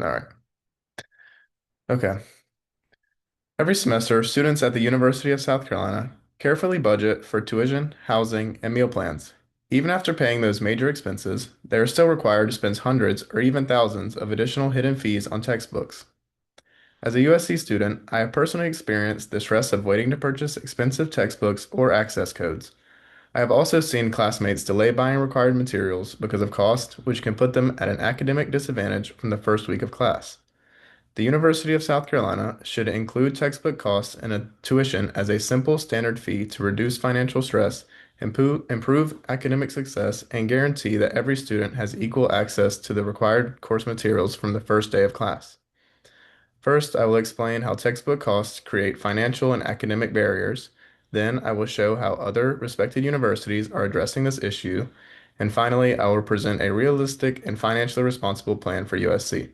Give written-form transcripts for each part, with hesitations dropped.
All right. Okay. Every semester, students at the University of South Carolina carefully budget for tuition, housing, and meal plans. Even after paying those major expenses, they are still required to spend hundreds or even thousands of additional hidden fees on textbooks. As a USC student, I have personally experienced the stress of waiting to purchase expensive textbooks or access codes. I have also seen classmates delay buying required materials because of cost, which can put them at an academic disadvantage from the first week of class. The University of South Carolina should include textbook costs and a tuition as a simple standard fee to reduce financial stress, improve academic success, and guarantee that every student has equal access to the required course materials from the first day of class. First, I will explain how textbook costs create financial and academic barriers. Then, I will show how other respected universities are addressing this issue. And finally, I will present a realistic and financially responsible plan for USC.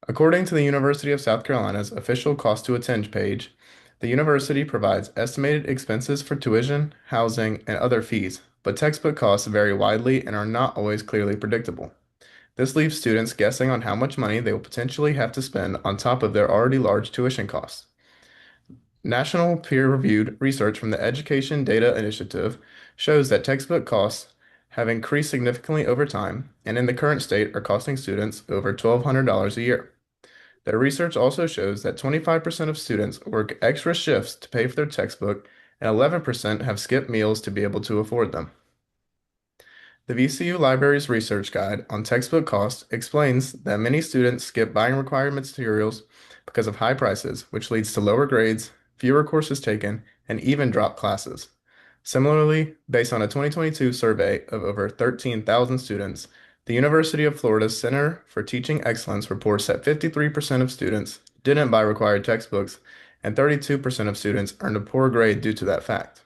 According to the University of South Carolina's official cost to attend page, the university provides estimated expenses for tuition, housing, and other fees, but textbook costs vary widely and are not always clearly predictable. This leaves students guessing on how much money they will potentially have to spend on top of their already large tuition costs. National peer-reviewed research from the Education Data Initiative shows that textbook costs have increased significantly over time and in the current state are costing students over $1,200 a year. Their research also shows that 25% of students work extra shifts to pay for their textbook, and 11% have skipped meals to be able to afford them. The VCU Library's research guide on textbook costs explains that many students skip buying required materials because of high prices, which leads to lower grades, fewer courses taken, and even dropped classes. Similarly, based on a 2022 survey of over 13,000 students, the University of Florida's Center for Teaching Excellence reports that 53% of students didn't buy required textbooks, and 32% of students earned a poor grade due to that fact.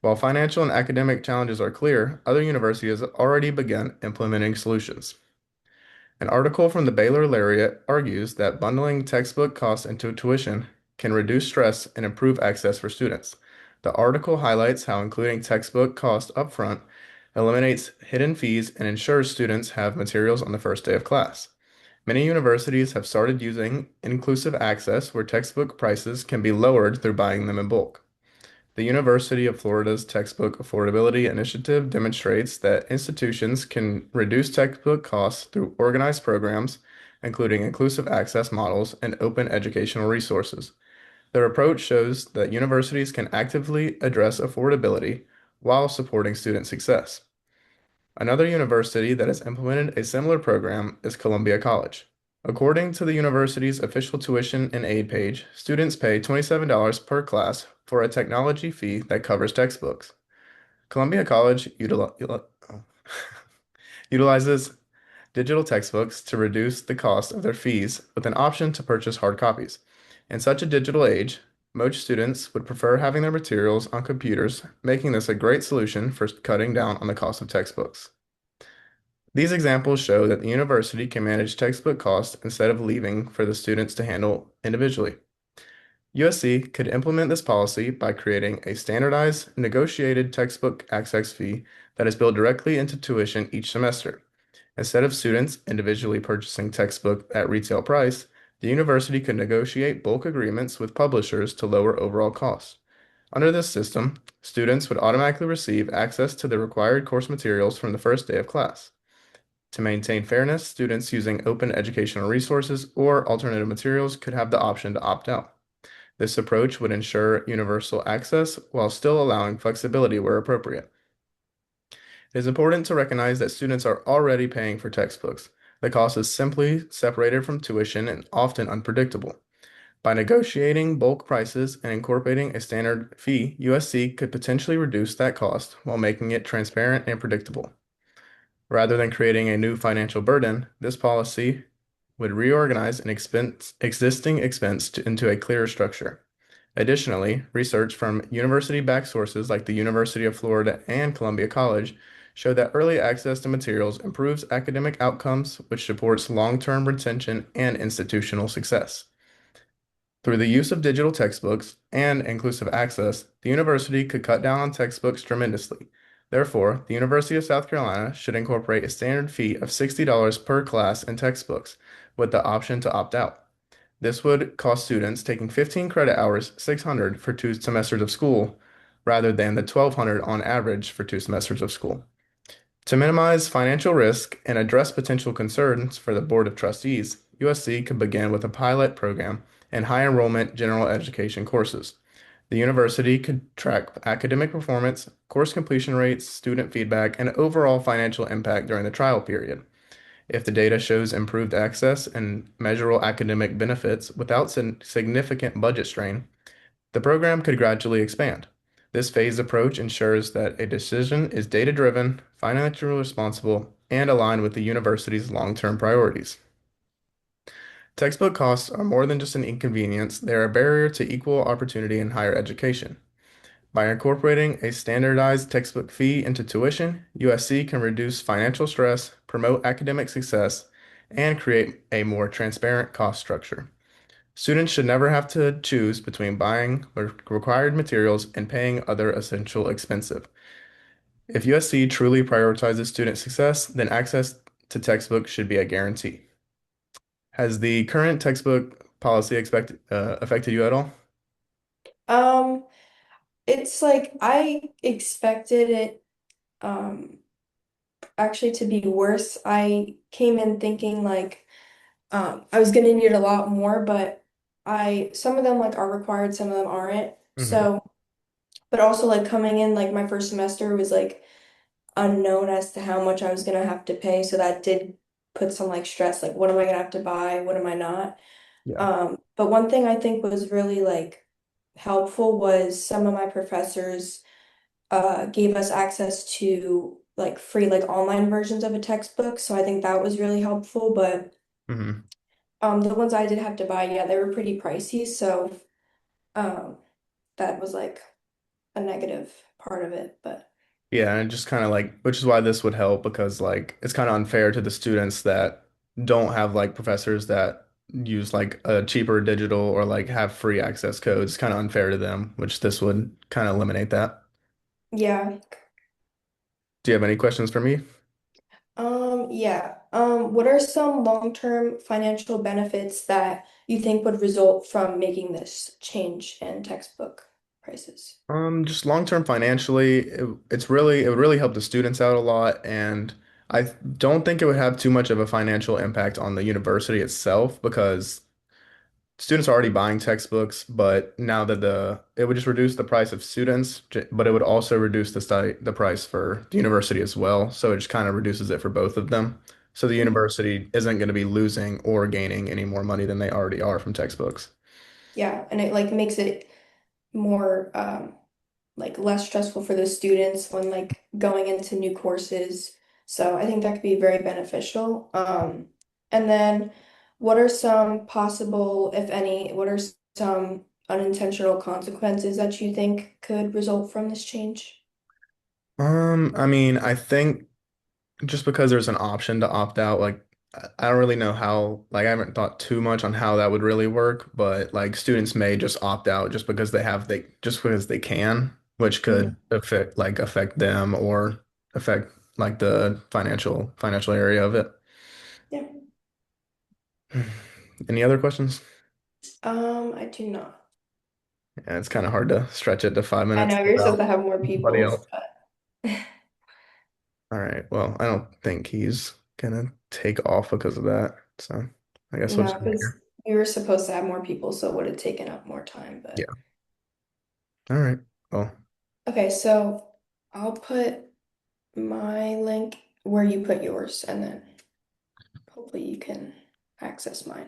While financial and academic challenges are clear, other universities have already begun implementing solutions. An article from the Baylor Lariat argues that bundling textbook costs into tuition can reduce stress and improve access for students. The article highlights how including textbook costs upfront eliminates hidden fees and ensures students have materials on the first day of class. Many universities have started using inclusive access where textbook prices can be lowered through buying them in bulk. The University of Florida's Textbook Affordability Initiative demonstrates that institutions can reduce textbook costs through organized programs, including inclusive access models and open educational resources. Their approach shows that universities can actively address affordability while supporting student success. Another university that has implemented a similar program is Columbia College. According to the university's official tuition and aid page, students pay $27 per class for a technology fee that covers textbooks. Columbia College utilizes digital textbooks to reduce the cost of their fees with an option to purchase hard copies. In such a digital age, most students would prefer having their materials on computers, making this a great solution for cutting down on the cost of textbooks. These examples show that the university can manage textbook costs instead of leaving for the students to handle individually. USC could implement this policy by creating a standardized, negotiated textbook access fee that is billed directly into tuition each semester. Instead of students individually purchasing textbook at retail price, the university could negotiate bulk agreements with publishers to lower overall costs. Under this system, students would automatically receive access to the required course materials from the first day of class. To maintain fairness, students using open educational resources or alternative materials could have the option to opt out. This approach would ensure universal access while still allowing flexibility where appropriate. It is important to recognize that students are already paying for textbooks. The cost is simply separated from tuition and often unpredictable. By negotiating bulk prices and incorporating a standard fee, USC could potentially reduce that cost while making it transparent and predictable. Rather than creating a new financial burden, this policy would reorganize an existing expense into a clearer structure. Additionally, research from university-backed sources like the University of Florida and Columbia College show that early access to materials improves academic outcomes, which supports long-term retention and institutional success. Through the use of digital textbooks and inclusive access, the university could cut down on textbooks tremendously. Therefore, the University of South Carolina should incorporate a standard fee of $60 per class in textbooks, with the option to opt out. This would cost students taking 15 credit hours $600 for 2 semesters of school, rather than the $1,200 on average for 2 semesters of school. To minimize financial risk and address potential concerns for the Board of Trustees, USC could begin with a pilot program in high enrollment general education courses. The university could track academic performance, course completion rates, student feedback, and overall financial impact during the trial period. If the data shows improved access and measurable academic benefits without significant budget strain, the program could gradually expand. This phased approach ensures that a decision is data-driven, financially responsible, and aligned with the university's long-term priorities. Textbook costs are more than just an inconvenience, they're a barrier to equal opportunity in higher education. By incorporating a standardized textbook fee into tuition, USC can reduce financial stress, promote academic success, and create a more transparent cost structure. Students should never have to choose between buying required materials and paying other essential expenses. If USC truly prioritizes student success, then access to textbooks should be a guarantee. Has the current textbook policy affected you at all? Um, it's like I expected it um actually to be worse. I came in thinking like I was gonna need a lot more, but I some of them like are required, some of them aren't. Hmm. So, but also like coming in like my first semester was like unknown as to how much I was gonna have to pay, so that did put some like stress, like what am I gonna have to buy, what am I not? Yeah. But one thing I think was really like helpful was some of my professors gave us access to like free like online versions of a textbook. So I think that was really helpful. But Hmm. the ones I did have to buy, yeah, they were pretty pricey. So um, that was like a negative part of it. But Yeah, and just kind of like, which is why this would help because like it's kind of unfair to the students that don't have like professors that use like a cheaper digital or like have free access codes. Kind of unfair to them, which this would kind of eliminate that. yeah. Do you have any questions for me? Yeah. What are some long-term financial benefits that you think would result from making this change in textbook prices? Just long term financially, it would really help the students out a lot, and I don't think it would have too much of a financial impact on the university itself because students are already buying textbooks, but now that it would just reduce the price of students, but it would also reduce the price for the university as well. So it just kind of reduces it for both of them. So the Mhm. university isn't going to be losing or gaining any more money than they already are from textbooks. Yeah, and it like makes it more like less stressful for the students when like going into new courses. So I think that could be very beneficial. And then what are some possible, if any, what are some unintentional consequences that you think could result from this change? I mean, I think just because there's an option to opt out, like I don't really know how, like I haven't thought too much on how that would really work, but like students may just opt out just because they can, which Mhm. could affect them or affect like the financial area of it. Yeah. Any other questions? I do not. Yeah, it's kind of hard to stretch it to five I minutes know you're supposed without to have more anybody people, else. but All right. Well, I don't think he's gonna take off because of that. So I guess we'll no, just end because here. we were supposed to have more people, so it would have taken up more time. Yeah. But All right. Well, okay, so I'll put my link where you put yours, and then hopefully you can access mine.